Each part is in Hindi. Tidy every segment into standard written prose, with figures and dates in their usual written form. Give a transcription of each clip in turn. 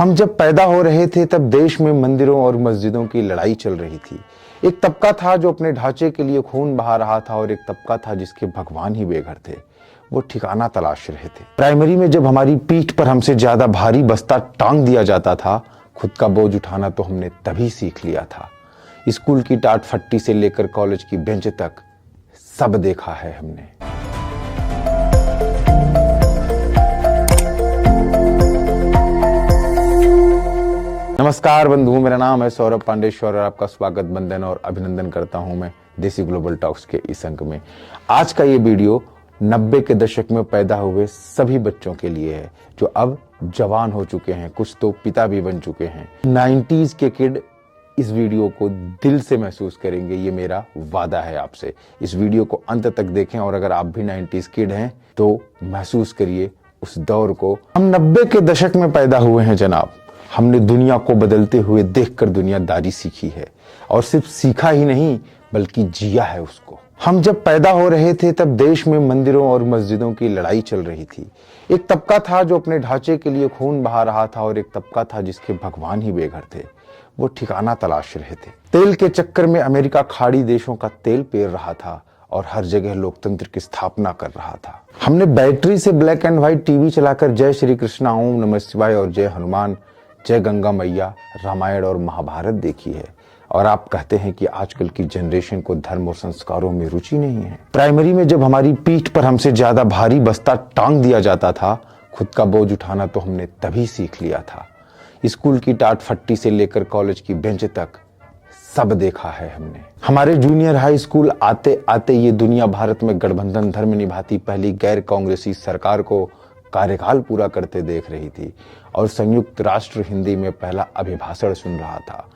हम जब पैदा हो रहे थे तब देश में मंदिरों और मस्जिदों की लड़ाई चल रही थी। एक तबका था जो अपने ढांचे के लिए खून बहा रहा था और एक तबका था जिसके भगवान ही बेघर थे। वो ठिकाना तलाश रहे थे। प्राइमरी में जब हमारी पीठ पर हमसे ज्यादा भारी बस्ता टांग दिया जाता था, खुद का बोझ उठाना तो हमने तभी सीख लिया था। स्कूल की टाट फट्टी से लेकर कॉलेज की बेंच तक सब देखा है हमने। नमस्कार बंधुओं, मेरा नाम है सौरभ पांडेश्वर और आपका स्वागत, वंदन और अभिनंदन करता हूं मैं देसी ग्लोबल टॉक्स के इस अंक में। आज का ये वीडियो 90 के दशक में पैदा हुए सभी बच्चों के लिए है जो अब जवान हो चुके हैं, कुछ तो पिता भी बन चुके हैं। 90s के किड इस वीडियो को दिल से महसूस करेंगे, ये मेरा वादा है आपसे। इस वीडियो को अंत तक देखें और अगर आप भी 90s किड हैं तो महसूस करिए उस दौर को। हम 90 के दशक में पैदा हुए हैं जनाब। हमने दुनिया को बदलते हुए देखकर दुनियादारी सीखी है और सिर्फ सीखा ही नहीं बल्कि जिया है उसको। हम जब पैदा हो रहे थे तब देश में मंदिरों और मस्जिदों की लड़ाई चल रही थी। एक तबका था जो अपने ढांचे के लिए खून बहा रहा था और एक तबका था जिसके भगवान ही बेघर थे। वो ठिकाना तलाश रहे थे। तेल के चक्कर में अमेरिका खाड़ी देशों का तेल पेर रहा था और हर जगह लोकतंत्र की स्थापना कर रहा था। हमने बैटरी से ब्लैक एंड व्हाइट टीवी चलाकर जय श्री कृष्णा, ओम नमः शिवाय और जय हनुमान, जय गंगा मैया, रामायण और महाभारत देखी है। और आप कहते हैं कि आजकल की जनरेशन को धर्म और संस्कारों में रुचि नहीं है। प्राइमरी में जब हमारी पीठ पर हमसे ज्यादा भारी बस्ता टांग दिया जाता था, खुद का बोझ उठाना तो हमने तभी सीख लिया था। स्कूल की टाट फट्टी से लेकर कॉलेज की बेंच तक सब देखा है हमने। हमारे जूनियर हाई स्कूल आते आते ये दुनिया भारत में गठबंधन धर्म निभाती पहली गैर कांग्रेसी सरकार को कार्यकाल पूरा करते देख रही थी और संयुक्त राष्ट्र हिंदी में पहला अभिभाषण सुन रहा था।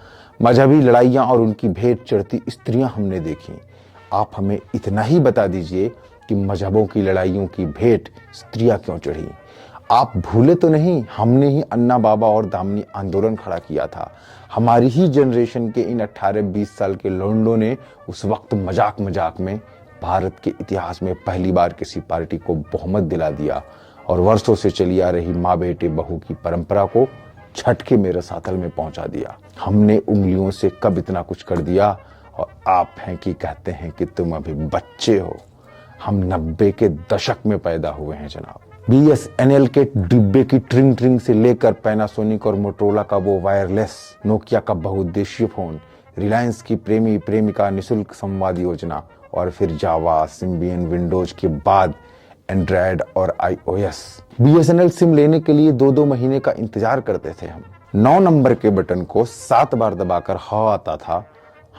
मजहबी लड़ाइयां और उनकी भेंट चढ़ती स्त्रियां हमने देखी। आप हमें इतना ही बता दीजिए कि मजहबों की लड़ाइयों की भेंट स्त्रियां क्यों चढ़ी। आप भूले तो नहीं, हमने ही अन्ना बाबा और दामिनी आंदोलन खड़ा किया था। हमारी ही जनरेशन के इन 18-20 साल के लौंडों ने उस वक्त मजाक मजाक में भारत के इतिहास में पहली बार किसी पार्टी को बहुमत दिला दिया और वर्षों से चली आ रही माँ बेटे बहू की परंपरा को झटके में रसातल में पहुंचा दिया। हमने उंगलियों से कब इतना कुछ कर दिया और आप हैं कि कहते हैं कि तुम अभी बच्चे हो। हम 90 के दशक में पैदा हुए हैं जनाब। BSNL के डिब्बे की ट्रिंग ट्रिंग से लेकर पैनासोनिक और मोटरोला का वो वायरलेस, नोकिया का बहुउद्देशीय फोन, रिलायंस की प्रेमी प्रेमिका निशुल्क संवाद योजना और फिर जावा, सिम्बियन, विंडोज के बाद एंड्रॉयड और iOS। BSNL सिम लेने के लिए 2-2 महीने का इंतजार करते थे हम। 9 नंबर के बटन को 7 बार दबाकर हाँ आता था।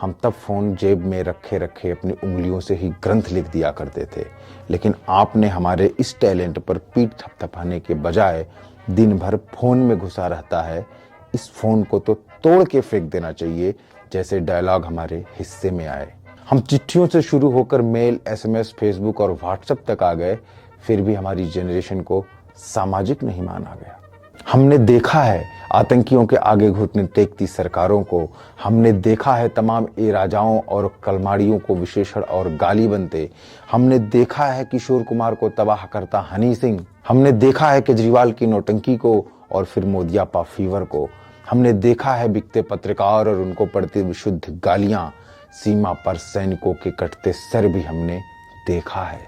हम तब फोन जेब में रखे रखे अपनी उंगलियों से ही ग्रंथ लिख दिया करते थे। लेकिन आपने हमारे इस टैलेंट पर पीठ थपथपाने के बजाय दिन भर फोन में घुसा रहता है। इस फोन को तो तोड़ के फेंक देना चाहिए जैसे डायलॉग हमारे हिस्से में आए। हम चिट्ठियों से शुरू होकर मेल, SMS, फेसबुक और व्हाट्सएप तक आ गए, फिर भी हमारी जनरेशन को सामाजिक नहीं माना गया। हमने देखा है आतंकियों के आगे घुटने टेकती सरकारों को। हमने देखा है तमाम ए राजाओं और कलमाड़ियों को विशेषण और गाली बनते। हमने देखा है किशोर कुमार को तबाह करता हनी सिंह। हमने देखा है केजरीवाल की नौटंकी को और फिर मोदियापा फीवर को। हमने देखा है बिकते पत्रकार और उनको पड़ती विशुद्ध गालियां। सीमा पर सैनिकों के कटते सर भी हमने देखा है।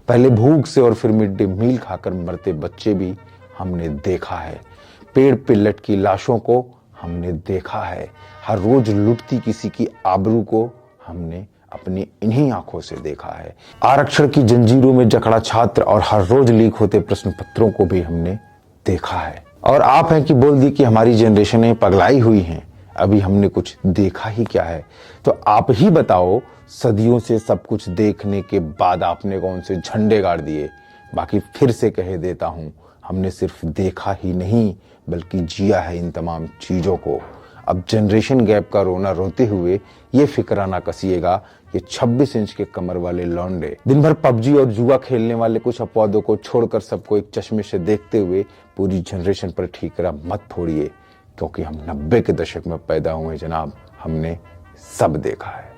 पहले भूख से और फिर मिड डे मील खाकर मरते बच्चे भी हमने देखा है। पेड़ पे लटकी लाशों को हमने देखा है। हर रोज लुटती किसी की आबरू को हमने अपनी इन्हीं आंखों से देखा है। आरक्षण की जंजीरों में जकड़ा छात्र और हर रोज लीक होते प्रश्न पत्रों को भी हमने देखा है। और आप हैं कि बोल दी कि हमारी जनरेशन पगलाई हुई है, अभी हमने कुछ देखा ही क्या है। तो आप ही बताओ, सदियों से सब कुछ देखने के बाद आपने कौन से झंडे गाड़ दिए। बाकी फिर से कह देता हूं, हमने सिर्फ देखा ही नहीं बल्कि जिया है इन तमाम चीजों को। अब जनरेशन गैप का रोना रोते हुए ये फिक्राना कसिएगा कि 26 इंच के कमर वाले लौंडे दिन भर पबजी और जुआ खेलने वाले कुछ अपवादों को छोड़कर सबको एक चश्मे से देखते हुए पूरी जनरेशन पर ठीकरा मत फोड़िए, क्योंकि हम 90 के दशक में पैदा हुए जनाब। हमने सब देखा है।